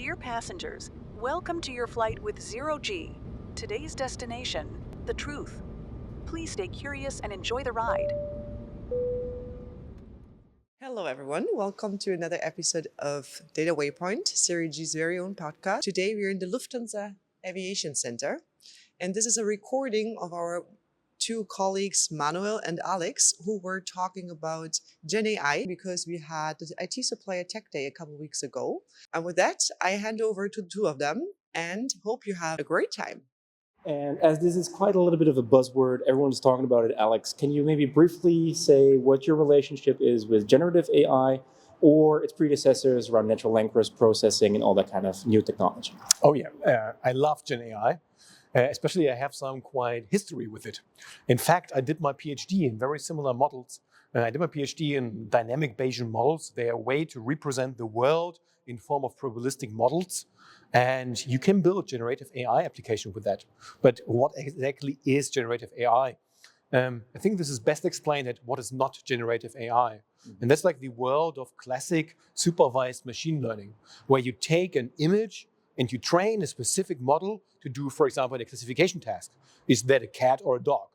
Dear passengers, welcome to your flight with Zero G. Today's destination, the truth. Please stay curious and enjoy the ride. Hello, everyone. Welcome to another episode of Data Waypoint, Series G's very own podcast. Today, we're in the Lufthansa Aviation Center, and this is a recording of our two colleagues, Manuel and Alex, who were talking about Gen AI because we had the IT Supplier Tech Day a couple weeks ago. And with that, I hand over to the two of them and hope you have a great time. And as this is quite a little bit of a buzzword, everyone's talking about it, Alex, can you maybe briefly say what your relationship is with generative AI or its predecessors around natural language processing and all that kind of new technology? Oh yeah, I love Gen AI. Especially I have some quite history with it. In fact, I did my PhD in very similar models. I did my PhD in dynamic Bayesian models. They are a way to represent the world in form of probabilistic models. And you can build generative AI application with that. But what exactly is generative AI? I think this is best explained at what is not generative AI. And that's like the world of classic supervised machine learning, where you take an image and you train a specific model to do, for example, a classification task. Is that a cat or a dog?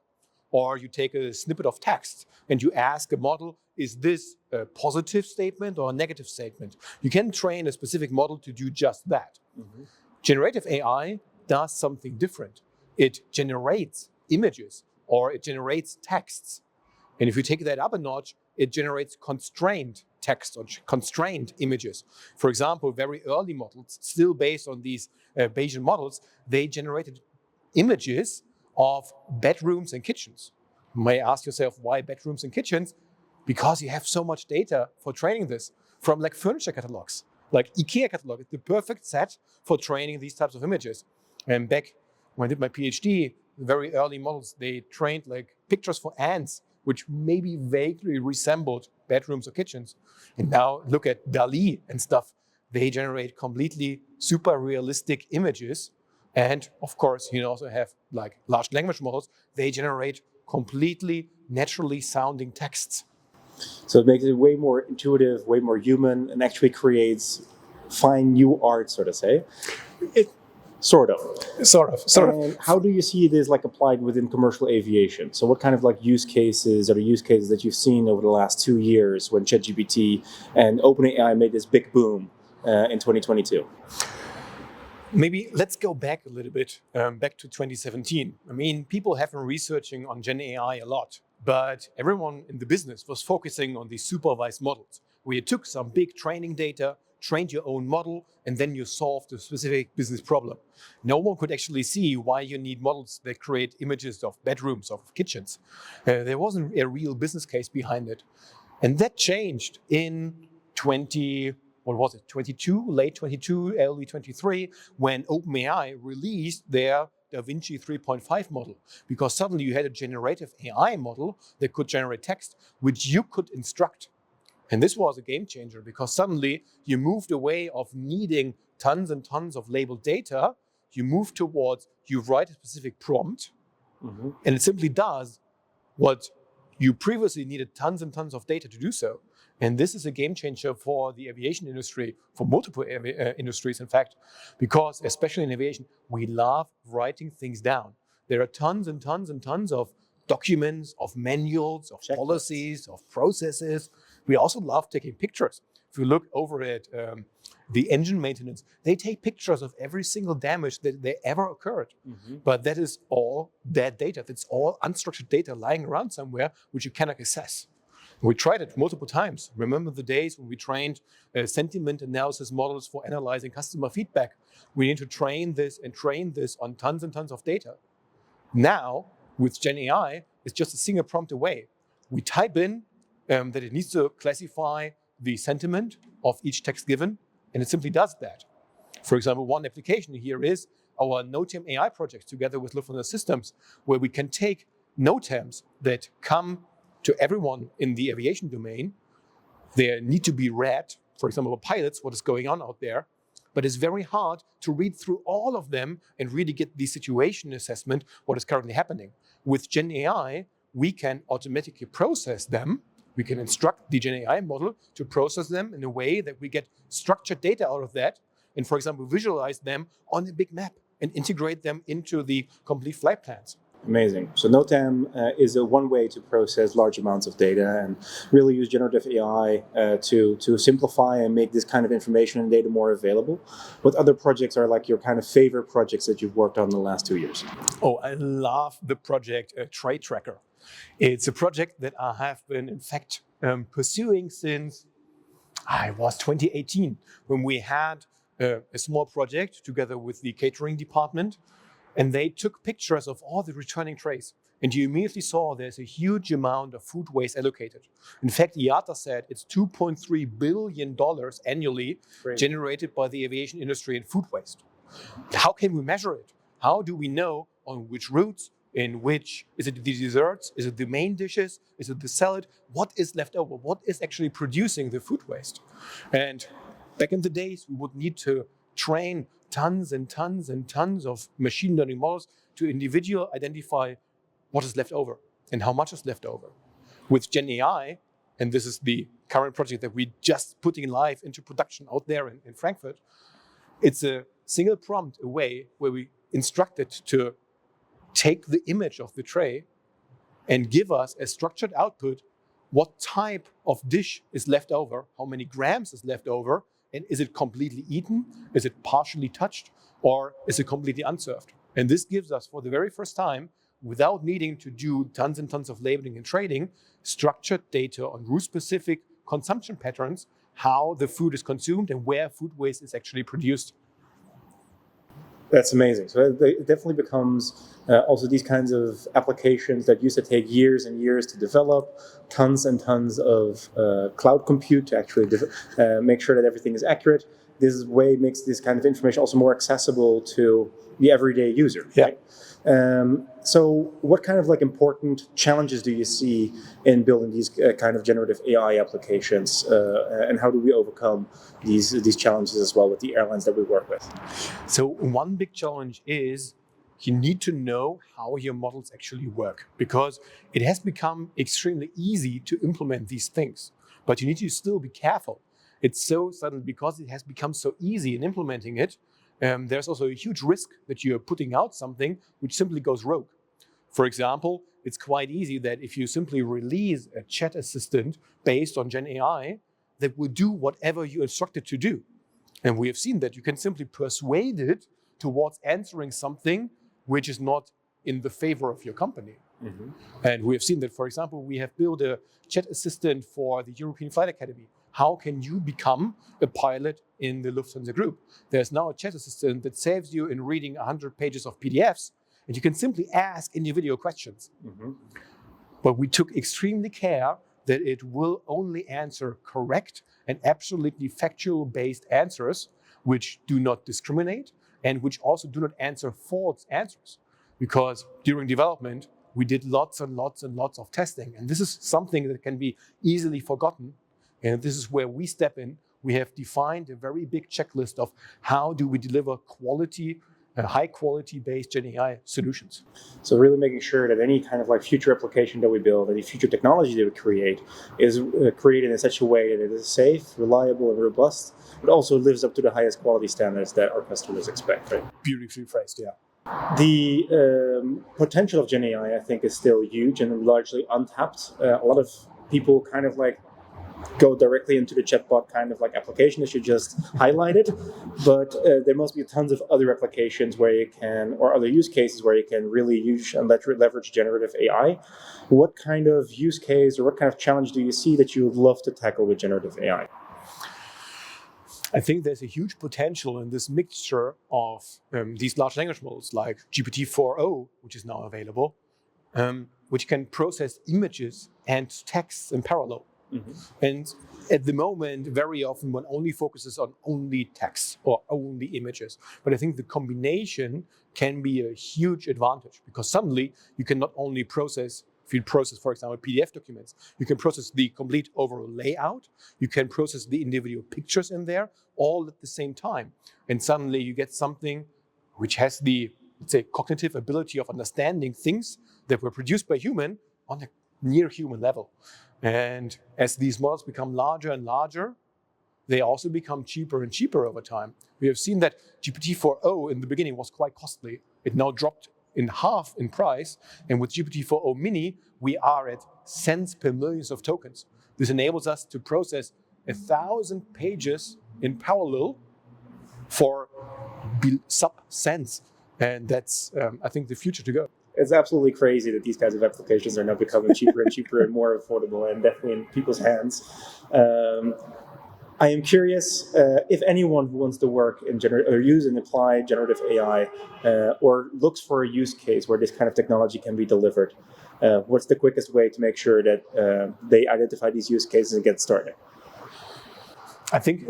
Or you take a snippet of text and you ask a model, is this a positive statement or a negative statement? You can train a specific model to do just that. Mm-hmm. Generative AI does something different. It generates images or it generates texts. And if you take that up a notch, it generates constrained text or constrained images. For example, very early models, still based on these Bayesian models, they generated images of bedrooms and kitchens. You may ask yourself, why bedrooms and kitchens? Because you have so much data for training this from like furniture catalogs. Like IKEA catalog is the perfect set for training these types of images. And back when I did my PhD, very early models, they trained like pictures for ants, which maybe vaguely resembled bedrooms or kitchens. And now look at DALL-E and stuff. They generate completely super realistic images. And of course, you also have like large language models. They generate completely naturally sounding texts. So it makes it way more intuitive, way more human, and actually creates fine new art, so to say. Sort of. And how do you see this like applied within commercial aviation? So what kind of like use cases that you've seen over the last 2 years when ChatGPT and OpenAI made this big boom in 2022? Maybe let's go back a little bit, back to 2017. I mean, people have been researching on Gen AI a lot, but everyone in the business was focusing on these supervised models, where you took some big training data, trained your own model, and then you solved a specific business problem. No one could actually see why you need models that create images of bedrooms, of kitchens. There wasn't a real business case behind it. And that changed in 22, late 22, early 23, when OpenAI released their DaVinci 3.5 model, because suddenly you had a generative AI model that could generate text, which you could instruct. And this was a game changer because suddenly you moved away of needing tons and tons of labeled data. You move towards, you write a specific prompt, and it simply does what you previously needed tons and tons of data to do so. And this is a game changer for the aviation industry, for multiple industries, in fact, because especially in aviation, we love writing things down. There are tons and tons and tons of documents, of manuals, of policies, of processes. We also love taking pictures. If you look over at the engine maintenance, they take pictures of every single damage that they ever occurred. But that is all dead data. That's all unstructured data lying around somewhere, which you cannot access. We tried it multiple times. Remember the days when we trained sentiment analysis models for analyzing customer feedback? We need to train this on tons and tons of data. Now, with Gen AI, it's just a single prompt away. We type in that it needs to classify the sentiment of each text given, and it simply does that. For example, one application here is our NOTAM AI project together with Lufthansa Systems, where we can take NOTAMs that come to everyone in the aviation domain. They need to be read, for example, by pilots, what is going on out there. But it's very hard to read through all of them and really get the situation assessment, what is currently happening. With Gen AI, we can automatically process them. We can instruct the Gen AI model to process them in a way that we get structured data out of that, and, for example, visualize them on a big map and integrate them into the complete flight plans. Amazing. So NOTAM is one way to process large amounts of data and really use generative AI to simplify and make this kind of information and data more available. What other projects are like your kind of favorite projects that you've worked on in the last 2 years? Oh, I love the project Trade Tracker. It's a project that I have been, in fact, pursuing since 2018, when we had a small project together with the catering department. And they took pictures of all the returning trays. And you immediately saw there's a huge amount of food waste allocated. In fact, IATA said it's $2.3 billion annually generated by the aviation industry in food waste. How can we measure it? How do we know on which routes, in which, is it the desserts, is it the main dishes, is it the salad? What is left over? What is actually producing the food waste? And back in the days, we would need to train tons and tons and tons of machine learning models to individually identify what is left over and how much is left over. With Gen AI, and this is the current project that we just putting live into production out there in Frankfurt, it's a single prompt away where we instruct it to take the image of the tray and give us a structured output, what type of dish is left over, how many grams is left over, and is it completely eaten? Is it partially touched? Or is it completely unserved? And this gives us, for the very first time, without needing to do tons and tons of labeling and trading, structured data on route-specific consumption patterns, how the food is consumed and where food waste is actually produced. That's amazing. So it definitely becomes also these kinds of applications that used to take years and years to develop, tons and tons of cloud compute to actually make sure that everything is accurate. This way makes this kind of information also more accessible to the everyday user. Yeah. Right? So what kind of like important challenges do you see in building these kind of generative AI applications, and how do we overcome these challenges as well with the airlines that we work with? So one big challenge is you need to know how your models actually work, because it has become extremely easy to implement these things, but you need to still be careful. It's so sudden because it has become so easy in implementing it. There's also a huge risk that you're putting out something which simply goes rogue. For example, it's quite easy that if you simply release a chat assistant based on Gen AI, that will do whatever you instruct it to do. And we have seen that you can simply persuade it towards answering something which is not in the favor of your company. Mm-hmm. And we have seen that, for example, we have built a chat assistant for the European Flight Academy. How can you become a pilot in the Lufthansa Group? There's now a chat assistant that saves you in reading 100 pages of PDFs, and you can simply ask individual questions. Mm-hmm. But we took extremely care that it will only answer correct and absolutely factual-based answers, which do not discriminate and which also do not answer false answers. Because during development, we did lots and lots and lots of testing, and this is something that can be easily forgotten. And this is where we step in. We have defined a very big checklist of how do we deliver quality, high quality based Gen AI solutions. So really making sure that any kind of like future application that we build, any future technology that we create is created in such a way that it is safe, reliable, and robust, but also lives up to the highest quality standards that our customers expect, right? Beautifully phrased, yeah. The potential of Gen AI, I think, is still huge and largely untapped. A lot of people kind of like go directly into the chatbot kind of like application that you just highlighted, but there must be tons of other applications where you can, or other use cases where you can really use and leverage generative AI. What kind of use case or what kind of challenge do you see that you would love to tackle with generative AI? I think there's a huge potential in this mixture of these large language models like GPT-4o, which is now available, which can process images and texts in parallel. Mm-hmm. And at the moment, very often one only focuses on only text or only images. But I think the combination can be a huge advantage, because suddenly you can not only process, if you process, for example, PDF documents, you can process the complete overall layout, you can process the individual pictures in there, all at the same time. And suddenly you get something which has the, let's say, cognitive ability of understanding things that were produced by human on a near human level. And as these models become larger and larger, they also become cheaper and cheaper over time. We have seen that GPT-4o in the beginning was quite costly. It now dropped in half in price. And with GPT-4o mini, we are at cents per millions of tokens. This enables us to process 1,000 pages in parallel for sub-cents. And that's, I think, the future to go. It's absolutely crazy that these kinds of applications are now becoming cheaper and cheaper and more affordable, and definitely in people's hands. I am curious if anyone who wants to work in or use and apply generative AI or looks for a use case where this kind of technology can be delivered. What's the quickest way to make sure that they identify these use cases and get started? I think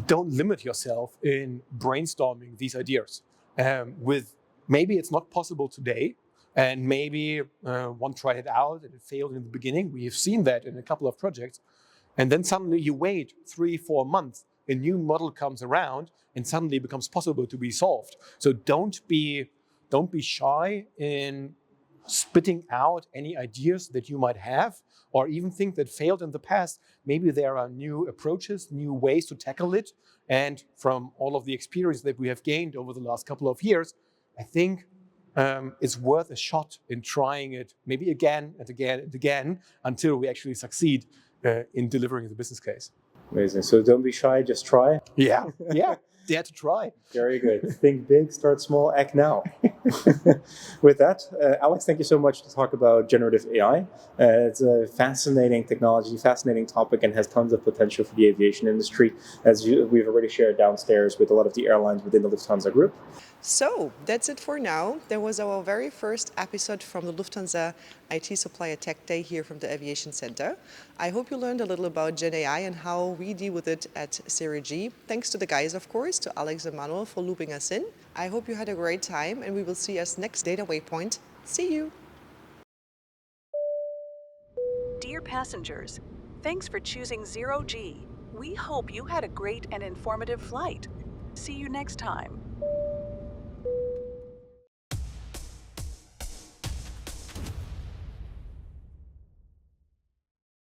don't limit yourself in brainstorming these ideas. Maybe it's not possible today, and maybe one tried it out and it failed in the beginning. We have seen that in a couple of projects. And then suddenly you wait 3-4 months, a new model comes around, and suddenly it becomes possible to be solved. So don't be shy in spitting out any ideas that you might have, or even think that failed in the past. Maybe there are new approaches, new ways to tackle it. And from all of the experience that we have gained over the last couple of years, I think it's worth a shot in trying it maybe again and again and again until we actually succeed in delivering the business case. Amazing. So don't be shy, just try. Yeah. Dare to try. Very good. Think big, start small, act now. With that, Alex, thank you so much to talk about generative AI. It's a fascinating technology, fascinating topic, and has tons of potential for the aviation industry, as we've already shared downstairs with a lot of the airlines within the Lufthansa Group. So that's it for now. That was our very first episode from the Lufthansa IT Supplier Tech Day here from the Aviation Center. I hope you learned a little about Gen AI and how we deal with it at Series G. Thanks to the guys, of course, to Alex and Manuel for looping us in. I hope you had a great time, and we will see us next Data Waypoint. See you! Dear passengers, thanks for choosing Zero G. We hope you had a great and informative flight. See you next time.